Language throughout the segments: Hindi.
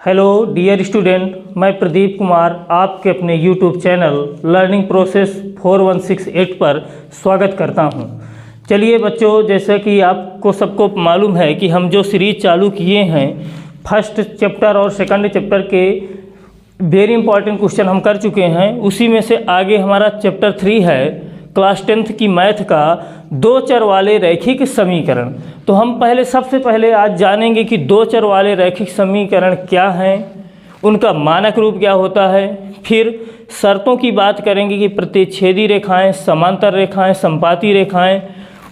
हेलो डियर स्टूडेंट, मैं प्रदीप कुमार आपके अपने यूट्यूब चैनल लर्निंग प्रोसेस 4168 पर स्वागत करता हूं। चलिए बच्चों, जैसा कि आपको सबको मालूम है कि हम जो सीरीज चालू किए हैं, फर्स्ट चैप्टर और सेकंड चैप्टर के वेरी इंपॉर्टेंट क्वेश्चन हम कर चुके हैं। उसी में से आगे हमारा चैप्टर 3 है क्लास 10th की मैथ का दो चर वाले रैखिक समीकरण। तो हम सबसे पहले आज जानेंगे कि दो चर वाले रैखिक समीकरण क्या हैं, उनका मानक रूप क्या होता है। फिर शर्तों की बात करेंगे कि प्रतिच्छेदी रेखाएं, समांतर रेखाएं, संपाती रेखाएं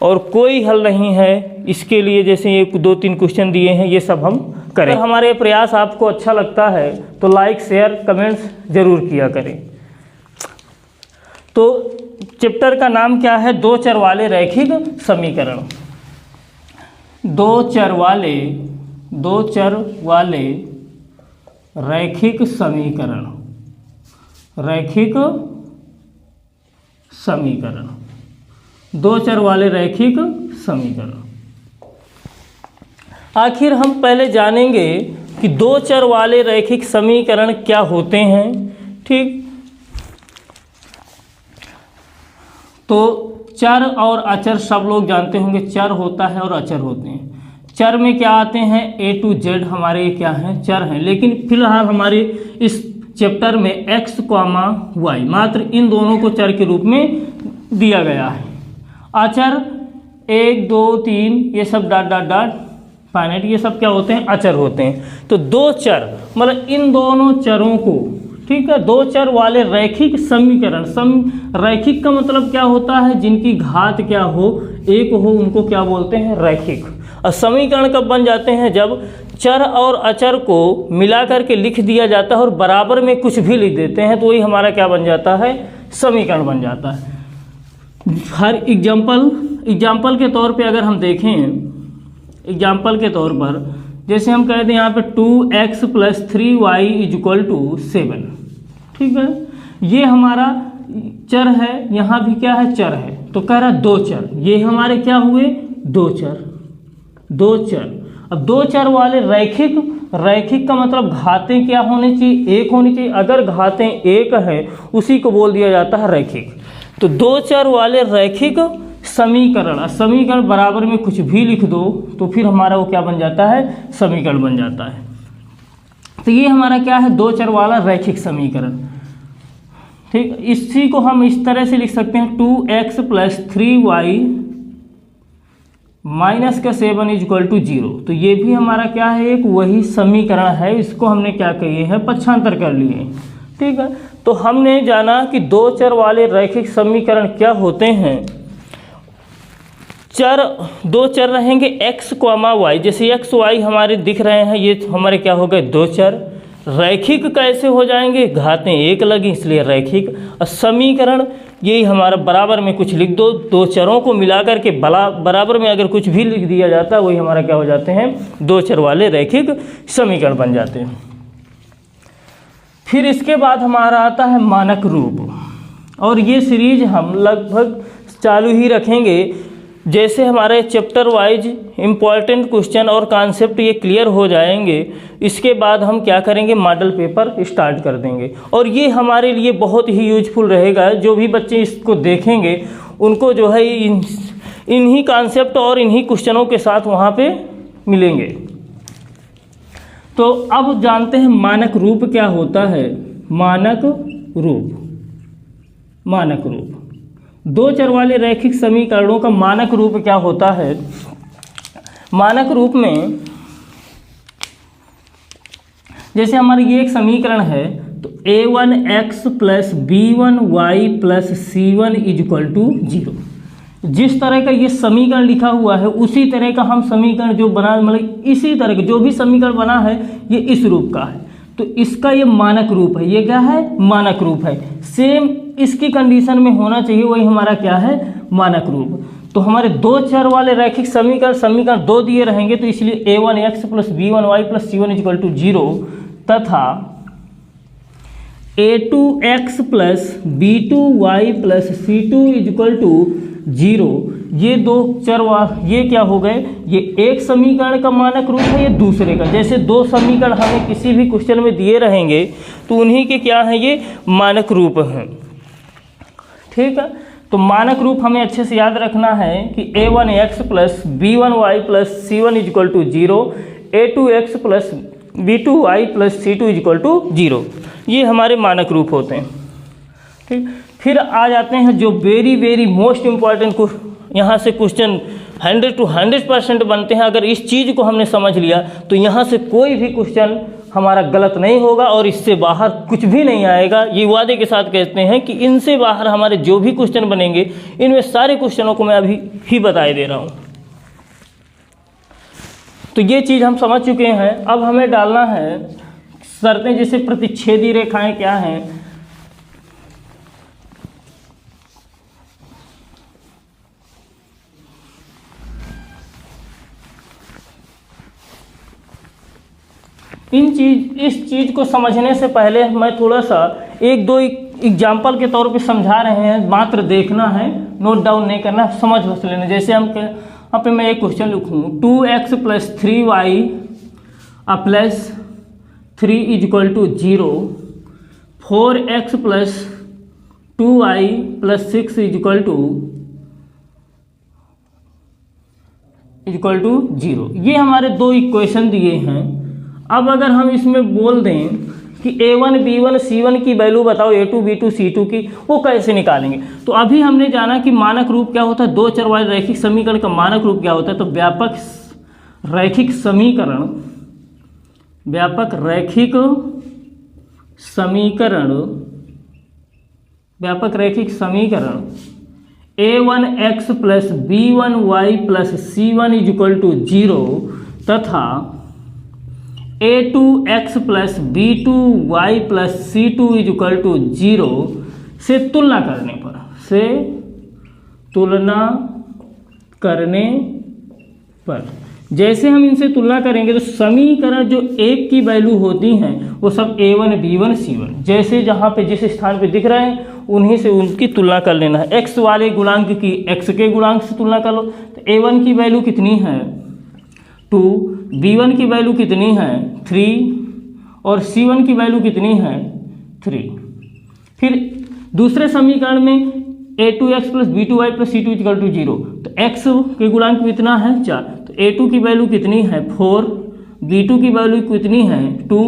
और कोई हल नहीं है इसके लिए। जैसे ये 2-3 क्वेश्चन दिए हैं, ये सब हम करें। अगर हमारे प्रयास आपको अच्छा लगता है तो लाइक शेयर कमेंट्स ज़रूर किया करें। तो चैप्टर का नाम क्या है? दो चर वाले रैखिक समीकरण। दो चर वाले रैखिक समीकरण। दो चर वाले रैखिक समीकरण। आखिर हम पहले जानेंगे कि दो चर वाले रैखिक समीकरण क्या होते हैं। ठीक, तो चर और अचर सब लोग जानते होंगे। चर होता है और अचर होते हैं। चर में क्या आते हैं? A to Z हमारे क्या हैं? चर हैं। लेकिन फिलहाल हमारे इस चैप्टर में x, y मात्र इन दोनों को चर के रूप में दिया गया है। अचर 1, 2, 3 ये सब डॉट फाइनाइट, ये सब क्या होते हैं? अचर होते हैं। तो दो चर मतलब इन दोनों चरों को, ठीक है, दो चर वाले रैखिक समीकरण। रैखिक का मतलब क्या होता है? जिनकी घात क्या हो, एक हो, उनको क्या बोलते हैं? रैखिक। और समीकरण कब बन जाते हैं? जब चर और अचर को मिला करके लिख दिया जाता है और बराबर में कुछ भी लिख देते हैं, तो वही हमारा क्या बन जाता है? समीकरण बन जाता है। हर एग्जाम्पल के तौर पे अगर हम देखें, एग्जाम्पल के तौर पर जैसे हम कहते हैं यहाँ पे 2x + 3y = 7। ठीक है, ये हमारा चर है, यहाँ भी क्या है? चर है। तो कह रहा है दो चर, ये हमारे क्या हुए? दो चर। अब दो चर वाले रैखिक का मतलब घातें क्या होनी चाहिए? एक होनी चाहिए। अगर घातें एक है उसी को बोल दिया जाता है रैखिक। तो दो चर वाले रैखिक समीकरण बराबर में कुछ भी लिख दो तो फिर हमारा वो क्या बन जाता है? समीकरण बन जाता है। तो ये हमारा क्या है? दो चर वाला रैखिक समीकरण। ठीक, इसी को हम इस तरह से लिख सकते हैं 2x + 3y - 7 = 0। तो ये भी हमारा क्या है? एक वही समीकरण है। इसको हमने क्या किए हैं? पक्षांतर कर लिए। ठीक है, तो हमने जाना कि दो चर वाले रैखिक समीकरण क्या होते हैं। दो चर रहेंगे x, y। जैसे x, y हमारे दिख रहे हैं, ये हमारे क्या हो गए? दो चर। रैखिक कैसे हो जाएंगे? घातें एक लगी इसलिए रैखिक। और समीकरण यही हमारा बराबर में कुछ लिख दो, दो चरों को मिलाकर के बराबर में अगर कुछ भी लिख दिया जाता है, वही हमारा क्या हो जाते हैं? दो चर वाले रैखिक समीकरण बन जाते हैं। फिर इसके बाद हमारा आता है मानक रूप, और ये सीरीज हम लगभग चालू ही रखेंगे। जैसे हमारे चैप्टर वाइज इम्पॉर्टेंट क्वेश्चन और कॉन्सेप्ट ये क्लियर हो जाएंगे, इसके बाद हम क्या करेंगे? मॉडल पेपर स्टार्ट कर देंगे। और ये हमारे लिए बहुत ही यूजफुल रहेगा। जो भी बच्चे इसको देखेंगे उनको जो है इन्हीं कॉन्सेप्ट और इन्हीं क्वेश्चनों के साथ वहाँ पे मिलेंगे। तो अब जानते हैं मानक रूप क्या होता है। मानक रूप दो चर वाले रैखिक समीकरणों का मानक रूप क्या होता है? मानक रूप में जैसे हमारा ये एक समीकरण है, तो a1x + b1y + c1 = 0। जिस तरह का ये समीकरण लिखा हुआ है उसी तरह का हम समीकरण जो बना, मतलब इसी तरह का जो भी समीकरण बना है ये इस रूप का है। तो इसका ये मानक रूप है। ये क्या है? मानक रूप है। सेम इसकी कंडीशन में होना चाहिए, वही हमारा क्या है? मानक रूप। तो हमारे दो चर वाले रैखिक समीकरण दो दिए रहेंगे, तो इसलिए a1x + b1y + c1 = 0 तथा a2x + b2y + c2 = 0 ये दो चर ये क्या हो गए, ये एक समीकरण का मानक रूप है, ये दूसरे का। जैसे दो समीकरण हमें किसी भी क्वेश्चन में दिए रहेंगे तो उन्हीं के क्या हैं, ये मानक रूप हैं। ठीक है, तो मानक रूप हमें अच्छे से याद रखना है कि a1x plus b1y plus c1 equal to 0, a2x plus b2y plus c2 equal to 0, ये हमारे मानक रूप होते हैं। ठीक, फिर आ जाते हैं जो वेरी वेरी मोस्ट इम्पॉर्टेंट को, यहाँ से क्वेश्चन 100 to 100% बनते हैं। अगर इस चीज़ को हमने समझ लिया तो यहाँ से कोई भी क्वेश्चन हमारा गलत नहीं होगा और इससे बाहर कुछ भी नहीं आएगा। ये वादे के साथ कहते हैं कि इनसे बाहर हमारे जो भी क्वेश्चन बनेंगे, इनमें सारे क्वेश्चनों को मैं अभी ही बताए दे रहा हूँ। तो ये चीज़ हम समझ चुके हैं। अब हमें डालना है शर्तें, जैसे प्रतिच्छेदी रेखाएं क्या हैं। इस चीज़ को समझने से पहले मैं थोड़ा सा एक दो एग्जाम्पल के तौर पे समझा रहे हैं, मात्र देखना है, नोट डाउन नहीं करना, समझ बस लेना। जैसे हम यहाँ पे मैं एक क्वेश्चन लिखूँ, 2x plus 3y plus 3 equal to 0, 4x plus 2y plus 6 equal to 0। ये हमारे दो इक्वेशन दिए हैं। अब अगर हम इसमें बोल दें कि a1 b1 c1 की वैल्यू बताओ, a2 b2 c2 की, वो कैसे निकालेंगे। तो अभी हमने जाना कि मानक रूप क्या होता है, दो चर वाले रैखिक समीकरण का मानक रूप क्या होता है। तो व्यापक रैखिक समीकरण a1x plus b1y plus c1 equal to 0 तथा a2x plus b2y plus c2 equal to 0 से तुलना करने पर जैसे हम इनसे तुलना करेंगे तो समीकरण जो एक की वैल्यू होती हैं वो सब a1 b1 c1, जैसे जहाँ पे जिस स्थान पे दिख रहे हैं उन्हीं से उनकी तुलना कर लेना है। x वाले गुणांक की x के गुणांक से तुलना कर लो। तो a1 की वैल्यू कितनी है 2, b1 की वैल्यू कितनी है 3 और c1 की वैल्यू कितनी है 3। फिर दूसरे समीकरण में a2x plus b2y plus c2 equal to 0, तो x के गुणांक कितना है 4, तो a2 की वैल्यू कितनी है 4, b2 की वैल्यू कितनी है 2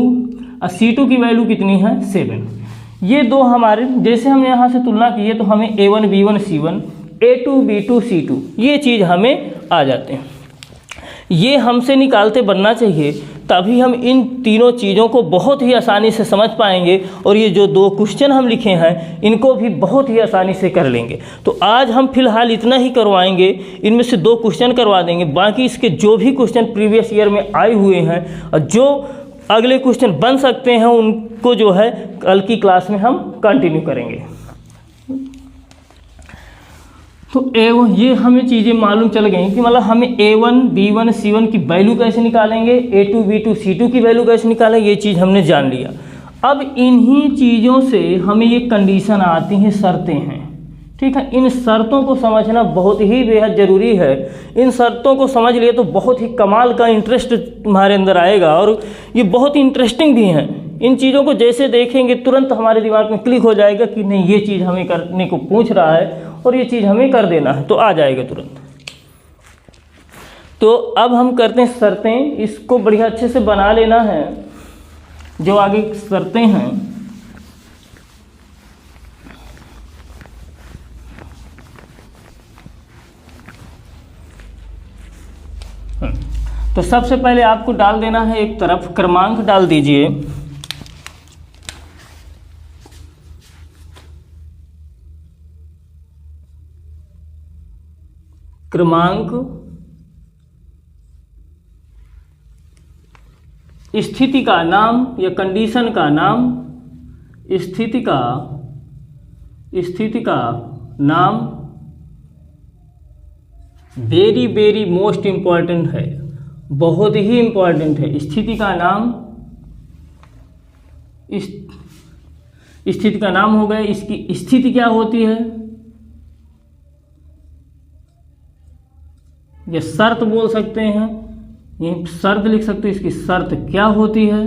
और c2 की वैल्यू कितनी है 7। ये दो हमारे, जैसे हमने यहाँ से तुलना की है तो हमें a1 b1 c1, a2 b2 c2 ये चीज़ हमें आ जाते हैं। ये हमसे निकालते बनना चाहिए, तभी हम इन तीनों चीज़ों को बहुत ही आसानी से समझ पाएंगे और ये जो दो क्वेश्चन हम लिखे हैं इनको भी बहुत ही आसानी से कर लेंगे। तो आज हम फिलहाल इतना ही करवाएंगे, इनमें से दो क्वेश्चन करवा देंगे, बाकी इसके जो भी क्वेश्चन प्रीवियस ईयर में आए हुए हैं और जो अगले क्वेश्चन बन सकते हैं उनको जो है कल की क्लास में हम कंटिन्यू करेंगे। तो A1 ये हमें चीज़ें मालूम चल गई कि मतलब हमें A1 B1 C1 की वैल्यू कैसे निकालेंगे, A2 B2 C2 की वैल्यू कैसे निकालेंगे, ये चीज़ हमने जान लिया। अब इन्हीं चीज़ों से हमें ये कंडीशन आती हैं, शर्तें हैं। ठीक है, इन शर्तों को समझना बहुत ही बेहद ज़रूरी है। इन शर्तों को समझ लिए तो बहुत ही कमाल का इंटरेस्ट तुम्हारे अंदर आएगा और ये बहुत ही इंटरेस्टिंग भी हैं। इन चीज़ों को जैसे देखेंगे तुरंत हमारे दिमाग में क्लिक हो जाएगा कि नहीं ये चीज़ हमें करने को पूछ रहा है और ये चीज़ हमें कर देना है, तो आ जाएगा तुरंत। तो अब हम करते हैं शर्तें, इसको बढ़िया अच्छे से बना लेना है। जो आगे शर्तें हैं तो सबसे पहले आपको डाल देना है एक तरफ, क्रमांक डाल दीजिए। क्रमांक स्थिति का नाम या कंडीशन का नाम, स्थिति का नाम वेरी वेरी मोस्ट इम्पॉर्टेंट है, बहुत ही इम्पॉर्टेंट है। स्थिति का नाम, स्थिति का नाम हो गया, इसकी स्थिति क्या होती है, ये शर्त बोल सकते हैं, ये शर्त लिख सकते हैं, इसकी शर्त क्या होती है।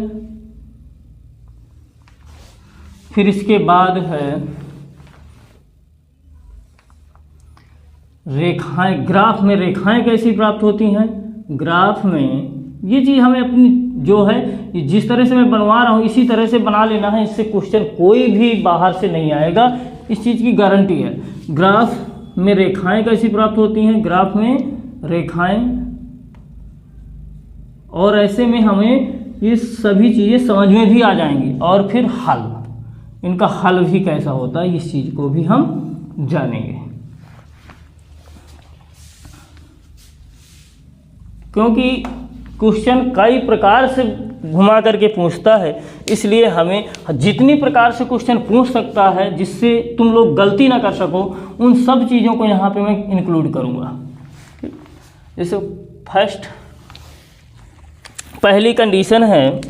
फिर इसके बाद है रेखाएं। ग्राफ में रेखाएं कैसी प्राप्त होती हैं। ग्राफ में ये चीज़ हमें अपनी जो है जिस तरह से मैं बनवा रहा हूँ इसी तरह से बना लेना है, इससे क्वेश्चन कोई भी बाहर से नहीं आएगा, इस चीज़ की गारंटी है। ग्राफ में रेखाएं कैसी प्राप्त होती हैं। ग्राफ में रेखाएं, और ऐसे में हमें ये सभी चीज़ें समझ में भी आ जाएंगी। और फिर हल, इनका हल भी कैसा होता है इस चीज़ को भी हम जानेंगे, क्योंकि क्वेश्चन कई प्रकार से घुमा करके पूछता है, इसलिए हमें जितनी प्रकार से क्वेश्चन पूछ सकता है जिससे तुम लोग गलती ना कर सको, उन सब चीज़ों को यहाँ पे मैं इंक्लूड करूँगा। जैसे पहली कंडीशन है,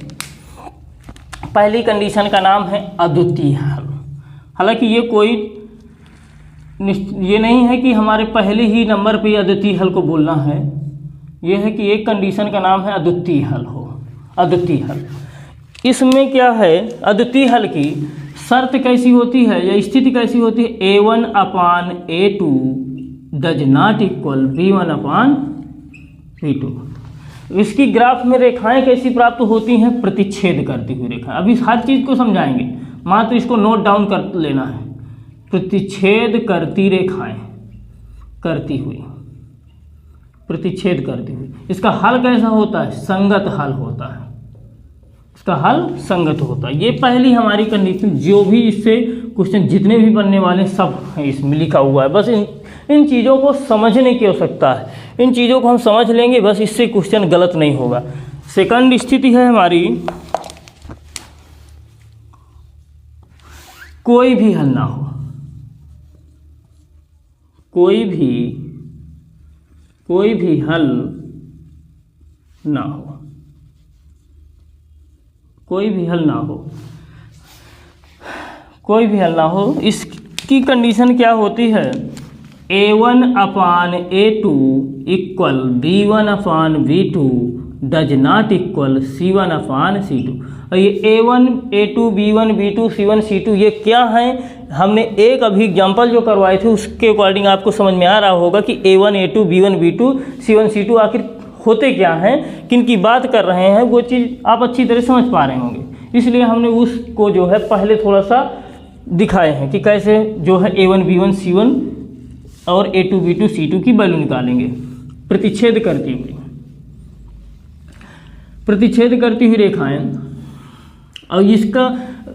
पहली कंडीशन का नाम है अद्वितीय हल। हालांकि ये नहीं है कि हमारे पहले ही नंबर पे अद्वितीय हल को बोलना है, यह है कि एक कंडीशन का नाम है अद्वितीय हल हो। अद्वितीय हल, इसमें क्या है, अद्वितीय हल की शर्त कैसी होती है या स्थिति कैसी होती है। A1 upon A2 does not equal B1 upon B2। इसकी ग्राफ में रेखाएं कैसी प्राप्त होती हैं, प्रतिच्छेद करती हुई रेखा। अभी हर चीज़ को समझाएंगे, मात्र इसको नोट डाउन कर लेना है। प्रतिच्छेद करती रेखाएं, करती हुई, प्रतिच्छेद करती हुई। इसका हल कैसा होता है, संगत हल होता है। इसका हल संगत होता है। ये पहली हमारी कंडीशन, जो भी इससे क्वेश्चन जितने भी बनने वाले सब है इसमें लिखा हुआ है। बस इन चीज़ों को समझने की आवश्यकता है, इन चीज़ों को हम समझ लेंगे, बस इससे क्वेश्चन गलत नहीं होगा। सेकंड स्थिति है हमारी, कोई भी हल ना हो, कोई भी हल ना हो, कोई भी हल ना हो, कोई भी हल ना हो। इसकी कंडीशन क्या होती है, A1 upon A2 equal B1 upon B2 does not equal C1 upon C2। और ये A1 A2 B1 B2 C1 C2 ये क्या है, हमने एक अभी एग्जाम्पल जो करवाए थे उसके अकॉर्डिंग आपको समझ में आ रहा होगा कि A1 A2 B1 B2 C1 C2 आखिर होते क्या हैं, किन की बात कर रहे हैं, वो चीज़ आप अच्छी तरह समझ पा रहे होंगे। इसलिए हमने उसको जो है पहले थोड़ा सा दिखाए हैं कि कैसे जो है A1 B1 C1 और A2 B2 C2 की वैल्यू निकालेंगे। प्रतिच्छेद करती हुई, प्रतिच्छेद करती हुई रेखाएं, और इसका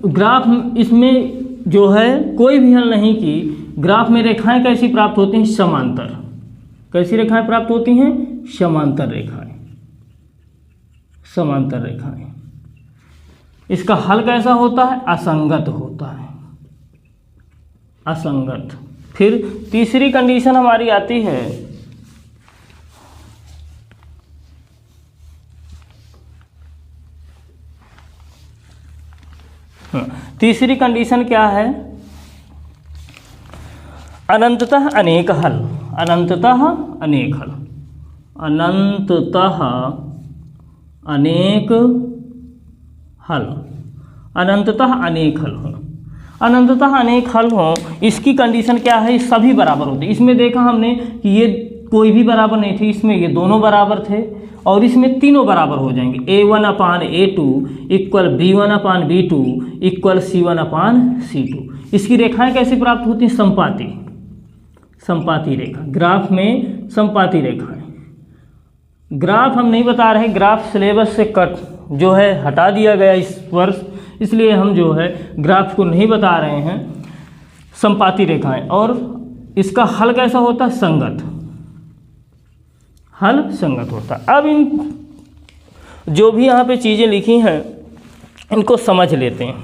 ग्राफ, इसमें जो है कोई भी हल नहीं कि ग्राफ में रेखाएं कैसी प्राप्त होती हैं, समांतर। कैसी रेखाएं प्राप्त होती हैं, समांतर रेखाएं, समांतर रेखाएं। इसका हल कैसा होता है, असंगत होता है, असंगत। फिर तीसरी कंडीशन हमारी आती है, तीसरी कंडीशन क्या है, अनंततः अनेक हल। अनंततः अनेक हल, अनंततः अनेक हल, अनंततः अनेक हल हो। अनंततः अनेक हल हो, इसकी कंडीशन क्या है, सभी बराबर होते। इसमें देखा हमने कि ये कोई भी बराबर नहीं थे, इसमें ये दोनों बराबर थे, और इसमें तीनों बराबर हो जाएंगे। A1 अपान A2 इक्वल B1 अपान B2 इक्वल C1 अपान C2। इसकी रेखाएं कैसे प्राप्त होती हैं, संपाती, संपाती रेखा। ग्राफ में संपाती रेखाएं। ग्राफ हम नहीं बता रहे, ग्राफ सिलेबस से कट जो है हटा दिया गया इस वर्ष, इसलिए हम जो है ग्राफ को नहीं बता रहे हैं। संपाती रेखाएं, और इसका हल कैसा होता है, संगत, हल संगत होता है। अब इन जो भी यहाँ पे चीज़ें लिखी हैं इनको समझ लेते हैं।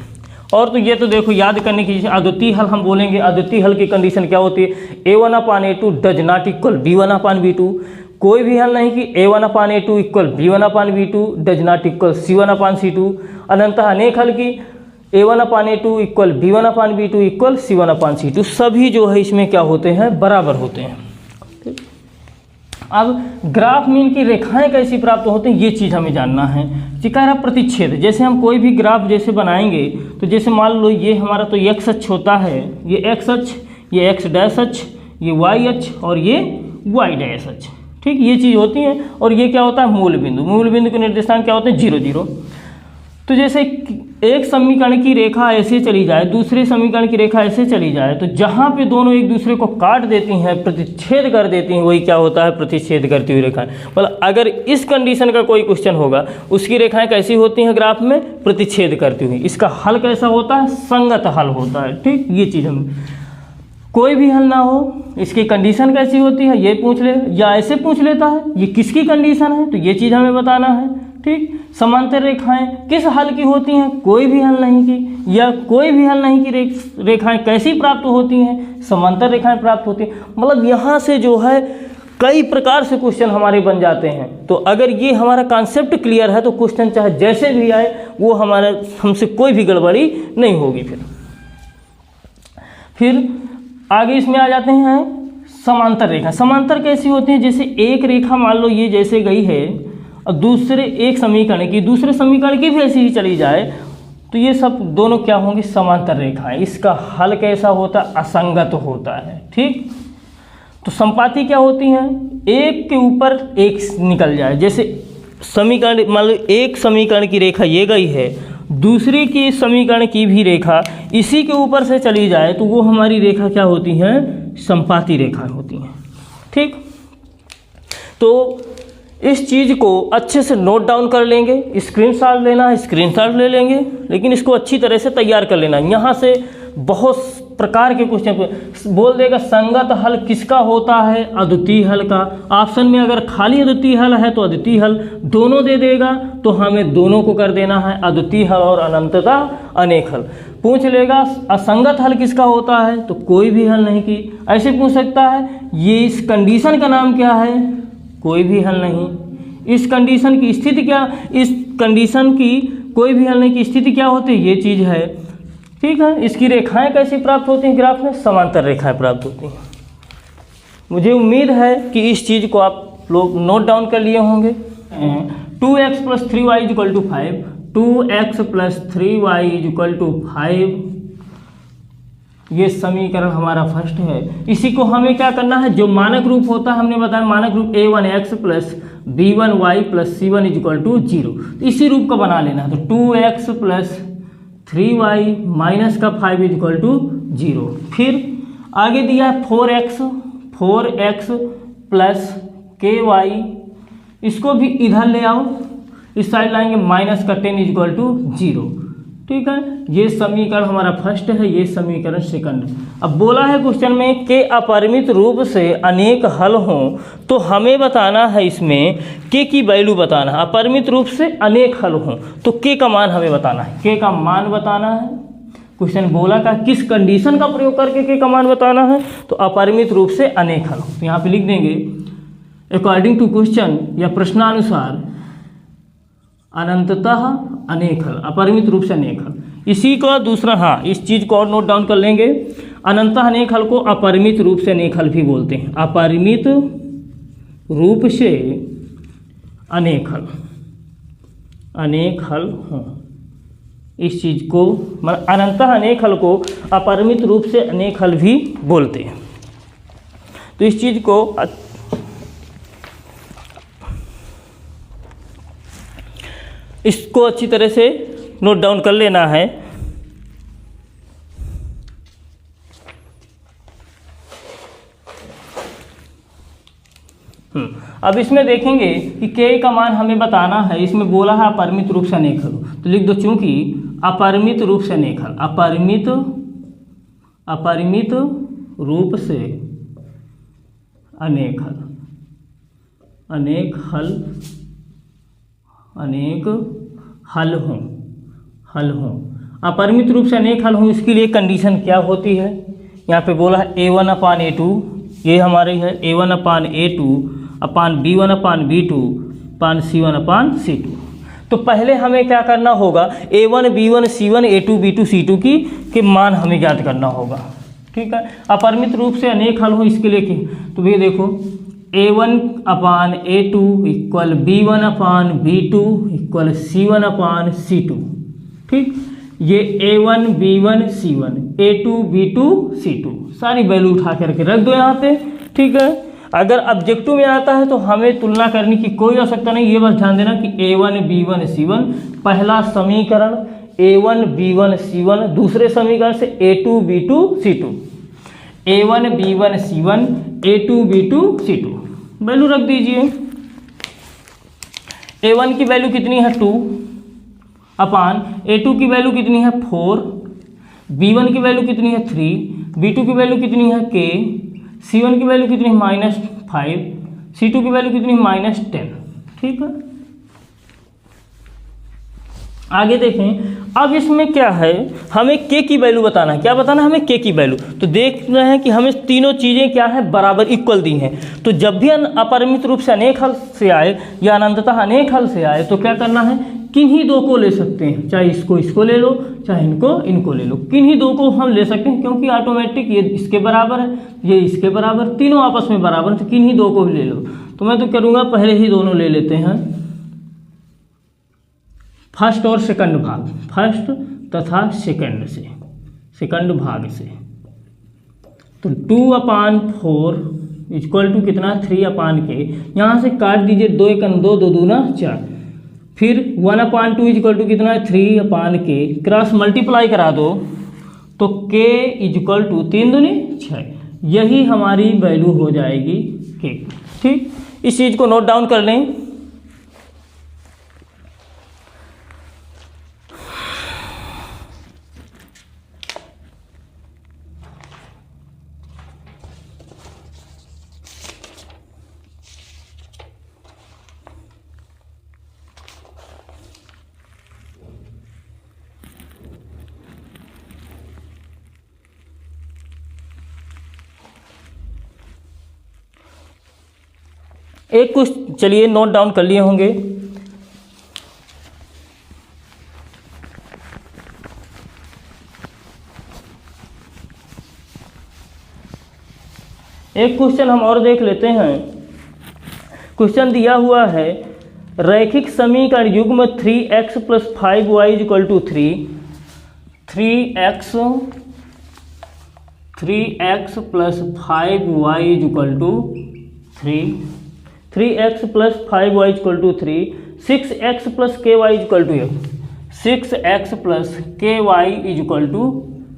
और तो ये तो देखो याद करने की, अद्वितीय हल हम बोलेंगे। अद्वितीय हल की कंडीशन क्या होती है, A1 upon A2 does not equal B1 upon B2। कोई भी हल नहीं कि A1 upon A2 equal B1 upon B2 does not equal C1 upon C2। अनंततः अनेक हल की A1 अपान A2 इक्वल B1 अपान B2 इक्वल C1 अपान C2। सभी जो है इसमें क्या होते हैं, बराबर होते हैं। अब ग्राफ में इनकी रेखाएं कैसी प्राप्त होती हैं ये चीज़ हमें जानना है। जी कह रहा प्रतिच्छेद, जैसे हम कोई भी ग्राफ जैसे बनाएंगे तो जैसे मान लो ये हमारा तो एक्स अक्ष होता है, ये एक्स अक्ष, ये एक्स डैश अक्ष, ये वाई अक्ष और ये वाई डैश अक्ष, ठीक, ये चीज़ होती है। और ये क्या होता है मूल बिंदु, मूल बिंदु के निर्देशांक क्या होते हैं 0 0। तो जैसे एक समीकरण की रेखा ऐसे चली जाए, दूसरे समीकरण की रेखा ऐसे चली जाए, तो जहाँ पे दोनों एक दूसरे को काट देती हैं, प्रतिच्छेद कर देती हैं, वही क्या होता है प्रतिच्छेद करती हुई रेखाएं। मतलब अगर इस कंडीशन का कोई क्वेश्चन होगा, उसकी रेखाएं कैसी होती हैं ग्राफ में, प्रतिच्छेद करती हुई। इसका हल कैसा होता है, संगत हल होता है, ठीक। ये चीज़ हम कोई भी हल ना हो, इसकी कंडीशन कैसी होती है ये पूछ ले, या ऐसे पूछ लेता है ये किसकी कंडीशन है, तो ये चीज़ हमें बताना है, ठीक। समांतर रेखाएं किस हल की होती हैं, कोई भी हल नहीं की, या कोई भी हल नहीं की रेखाएं कैसी प्राप्त होती हैं, समांतर रेखाएं प्राप्त होती हैं। मतलब यहाँ से जो है कई प्रकार से क्वेश्चन हमारे बन जाते हैं। तो अगर ये हमारा कॉन्सेप्ट क्लियर है तो क्वेश्चन चाहे जैसे भी आए वो हमारा हमसे कोई भी गड़बड़ी नहीं होगी। फिर आगे इसमें आ जाते हैं समांतर रेखा। समांतर कैसी होती है, जैसे एक रेखा मान लो ये जैसे गई है और दूसरे एक समीकरण की दूसरे समीकरण की भी ऐसी ही चली जाए, तो ये सब दोनों क्या होंगी समांतर रेखाएं। इसका हल कैसा होता है, असंगत होता है, ठीक। तो संपाती क्या होती हैं, एक के ऊपर एक निकल जाए। जैसे समीकरण मान लो एक समीकरण की रेखा ये गई है, दूसरी की समीकरण की भी रेखा इसी के ऊपर से चली जाए, तो वो हमारी रेखा क्या होती हैं, संपाती रेखा होती हैं, ठीक। तो इस चीज़ को अच्छे से नोट डाउन कर लेंगे, स्क्रीनशॉट लेना है स्क्रीनशॉट ले लेंगे, लेकिन इसको अच्छी तरह से तैयार कर लेना। यहाँ से बहुत प्रकार के क्वेश्चन बोल देगा, संगत हल किसका होता है, अद्वितीय हल का। ऑप्शन में अगर खाली अद्वितीय हल है तो अद्वितीय हल, दोनों दे देगा तो हमें दोनों को कर देना है, अद्वितीय हल और अनंतता अनेक हल। पूछ लेगा असंगत हल किसका होता है, तो कोई भी हल नहीं की। ऐसे पूछ सकता है ये इस कंडीशन का नाम क्या है, कोई भी हल नहीं। इस कंडीशन की स्थिति क्या, इस कंडीशन की कोई भी हल नहीं की स्थिति क्या होती है, ये चीज़ है, ठीक है। इसकी रेखाएं कैसी प्राप्त होती हैं ग्राफ में, समांतर रेखाएं प्राप्त होती हैं। मुझे उम्मीद है कि इस चीज़ को आप लोग नोट डाउन कर लिए होंगे। 2x + 3y = 5, 2x + 3y = 5, ये समीकरण हमारा फर्स्ट है। इसी को हमें क्या करना है, जो मानक रूप होता है हमने बताया, मानक रूप a1x + b1y + c1 = 0, इसी रूप का बना लेना है। तो 2x + 3y - 5 = 0। फिर आगे दिया है 4x + ky, इसको भी इधर ले आओ, इस साइड लाएंगे -10 = 0, ठीक है। ये समीकरण हमारा फर्स्ट है, ये समीकरण सेकंड है। अब बोला है क्वेश्चन में कि अपरिमित रूप से अनेक हल हों, तो हमें बताना है इसमें के की वैल्यू बताना है। अपरिमित रूप से अनेक हल हों तो के का मान हमें बताना है, के का मान बताना है। क्वेश्चन बोला का किस कंडीशन का प्रयोग करके के का मान बताना है, तो अपरिमित रूप से अनेक हल हो। तो यहाँ पे लिख देंगे अकॉर्डिंग टू क्वेश्चन या प्रश्नानुसार अनंततः अनेक हल, अपरिमित रूप से अनेक हल। इसी का दूसरा, हाँ इस चीज़ को और नोट डाउन कर लेंगे, अनंततः अनेक हल को अपरिमित रूप से अनेक हल भी बोलते हैं। अपरिमित रूप से अनेक हल, अनेक हल हों, इस चीज़ को मतलब अनंततः अनेक हल को अपरिमित रूप से अनेक हल भी बोलते हैं। तो इस चीज़ को इसको अच्छी तरह से नोट डाउन कर लेना है। अब इसमें देखेंगे कि के का मान हमें बताना है। इसमें बोला है अपरिमित रूप से अनेक हल, तो लिख दो चूंकि अपरिमित रूप से अनेक हल, अपरिमित रूप से अनेक हल, अनेक हल हों, अपरिमित रूप से अनेक हल हों, इसके लिए कंडीशन क्या होती है। यहाँ पे बोला है a1/a2, ये हमारी है a1/a2 b1/b2 c1/c2। तो पहले हमें क्या करना होगा, a1 b1 c1 a2 b2 c2 के मान हमें ज्ञात करना होगा, ठीक है। अपरिमित रूप से अनेक हल हो इसके लिए तो भैया देखो A1 अपान A2 इक्वल B1 अपान B2 इक्वल C1 अपान C2। ठीक, ये A1 B1 C1 A2 B2 C2 सारी वैल्यू उठा करके रख दो यहाँ पे। ठीक है, अगर ऑब्जेक्टिव में आता है तो हमें तुलना करने की कोई आवश्यकता नहीं, ये बस ध्यान देना कि A1 B1 C1 पहला समीकरण A1 B1 C1, दूसरे समीकरण से A2 B2 C2, A1 B1 C1 A2 B2 C2 value रख दीजिए। A1 की वैल्यू कितनी है 2 अपान A2 की वैल्यू कितनी है 4, B1 की वैल्यू कितनी है 3, B2 की वैल्यू कितनी है K, C1 की वैल्यू कितनी है -5, C2 की वैल्यू कितनी है -10। ठीक है, आगे देखें। अब इसमें क्या है, हमें K की वैल्यू बताना है। क्या बताना है हमें? K की वैल्यू। तो देख रहे हैं कि हमें तीनों चीज़ें क्या है, बराबर इक्वल दी हैं। तो जब भी अपरिमित रूप से अनेक हल से आए या अनंततः अनेक हल से आए तो क्या करना है, किन्हीं दो को ले सकते हैं, चाहे इसको ले लो, चाहे इनको ले लो, किन्हीं दो को हम ले सकते हैं क्योंकि ऑटोमेटिक ये इसके बराबर है, ये इसके बराबर, तीनों आपस में बराबर, तो किन्हीं दो को भी ले लो। तो मैं तो करूँगा पहले ही दोनों ले लेते हैं, फर्स्ट और सेकंड भाग, फर्स्ट तथा सेकंड भाग से। तो 2/4 इक्वल टू कितना 3/K, यहाँ से काट दीजिए, 2 × 2 2 दूना 4, फिर 1/2 इक्वल टू कितना है 3/K, क्रॉस मल्टीप्लाई करा दो तो K इक्वल टू 3 दूनी 6, यही हमारी वैल्यू हो जाएगी K। ठीक, इस चीज़ को नोट डाउन कर लें। एक कुछ चलिए नोट डाउन कर लिए होंगे। एक क्वेश्चन हम और देख लेते हैं। क्वेश्चन दिया हुआ है, रैखिक समीकरण युग्म 3x + 5y = 3, 3x + 5y = 3, 3x + 5y = 3, 6x + ky = 8, 6x + ky =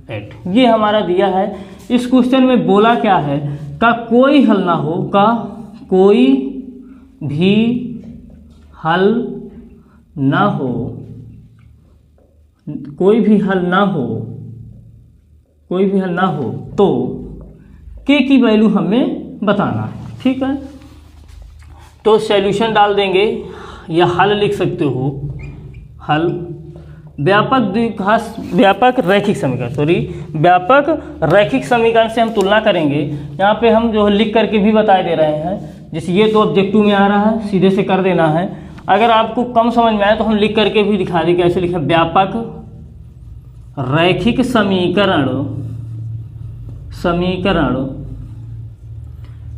8। ये हमारा दिया है। इस क्वेश्चन में बोला क्या है, का कोई हल ना हो, का कोई भी हल ना हो, कोई भी हल ना हो, कोई भी हल ना हो तो K की वैल्यू हमें बताना है। ठीक है, तो सॉल्यूशन डाल देंगे या हल लिख सकते हो, हल व्यापक रैखिक समीकरण से हम तुलना करेंगे। यहाँ पे हम जो लिख करके भी बता दे रहे हैं, जैसे ये तो ऑब्जेक्टिव में आ रहा है, सीधे से कर देना है। अगर आपको कम समझ में आए तो हम लिख करके भी दिखा दें कैसे लिखें। व्यापक रैखिक समीकरण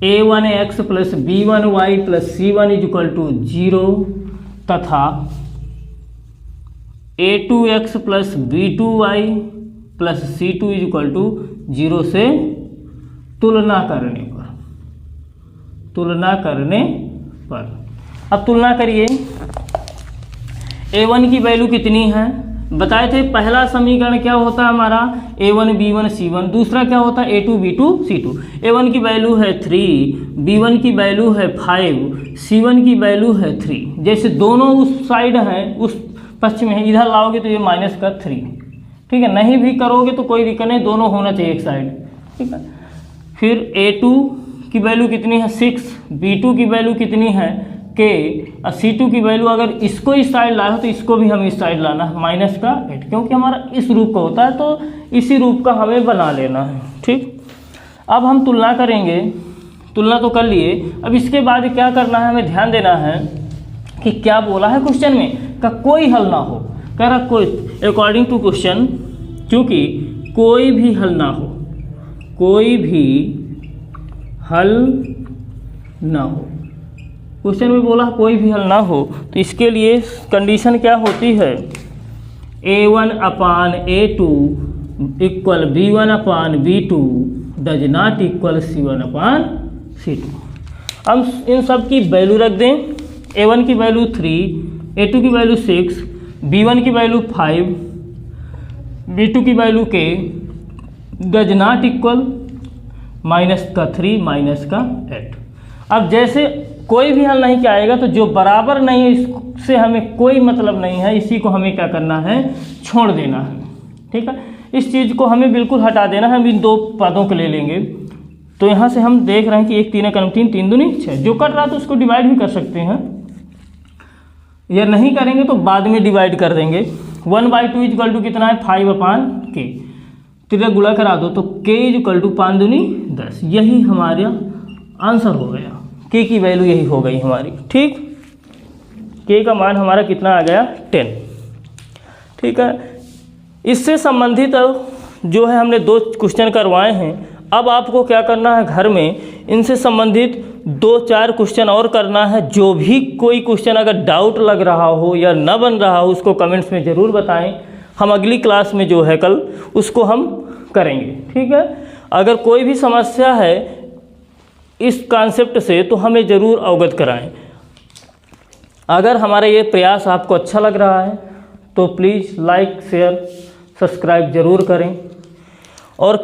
a1x + b1y + c1 = 0 तथा a2x + b2y + c2 = 0 से तुलना करने पर अब तुलना करिए। a1 की वैल्यू कितनी है बताए थे। पहला समीकरण क्या होता है हमारा, a1 b1 c1, दूसरा क्या होता है a2 b2 c2। a1 की वैल्यू है 3, b1 की वैल्यू है 5, c1 की वैल्यू है 3। जैसे दोनों उस साइड हैं, उस पक्ष में है, इधर लाओगे तो ये -3। ठीक है, नहीं भी करोगे तो कोई दिक्कत नहीं, दोनों होना चाहिए एक साइड। ठीक है, फिर a2 की वैल्यू कितनी है 6, b2 की वैल्यू कितनी है K, और C2 की वैल्यू अगर इसको इस साइड लाया तो इसको भी हमें इस साइड लाना है -8, क्योंकि हमारा इस रूप का होता है तो इसी रूप का हमें बना लेना है। ठीक, अब हम तुलना करेंगे। तुलना तो कर लिए, अब इसके बाद क्या करना है, हमें ध्यान देना है कि क्या बोला है क्वेश्चन में, का कोई हल ना हो। कह रहा कोई, अकॉर्डिंग टू क्वेश्चन, क्योंकि कोई भी हल ना हो, कोई भी हल ना हो। क्वेश्चन में बोला कोई भी हल ना हो, तो इसके लिए कंडीशन क्या होती है, A1/A2 equal B1/B2 does not equal C1/C2। हम इन सब की वैल्यू रख दें, A1 की वैल्यू 3, A2 की वैल्यू 6, B1 की वैल्यू 5, B2 की value K does not equal -3 -8। अब जैसे कोई भी हल नहीं क्या आएगा, तो जो बराबर नहीं है इससे हमें कोई मतलब नहीं है, इसी को हमें क्या करना है, छोड़ देना है। ठीक है, इस चीज़ को हमें बिल्कुल हटा देना है। हम इन दो पदों को ले लेंगे, तो यहाँ से हम देख रहे हैं कि 1 3 × 3 3 दूनी 6, जो कट रहा तो उसको डिवाइड भी कर सकते हैं, या नहीं करेंगे तो बाद में डिवाइड कर देंगे। 1/2 इक्वल टू कितना है, 5/k, तिरक गुणा करा दो तो k इक्वल टू 5 दूनी 10। यही हमारा आंसर हो गया, k की वैल्यू यही हो गई हमारी। ठीक, k का मान हमारा कितना आ गया, 10। ठीक है, इससे संबंधित जो है हमने 2 क्वेश्चन करवाए हैं। अब आपको क्या करना है, घर में इनसे संबंधित 2-4 क्वेश्चन और करना है। जो भी कोई क्वेश्चन अगर डाउट लग रहा हो या न बन रहा हो, उसको कमेंट्स में ज़रूर बताएं। हम अगली क्लास में जो है कल उसको हम करेंगे। ठीक है, अगर कोई भी समस्या है इस कॉन्सेप्ट से तो हमें ज़रूर अवगत कराएं। अगर हमारा ये प्रयास आपको अच्छा लग रहा है तो प्लीज़ लाइक शेयर सब्सक्राइब ज़रूर करें और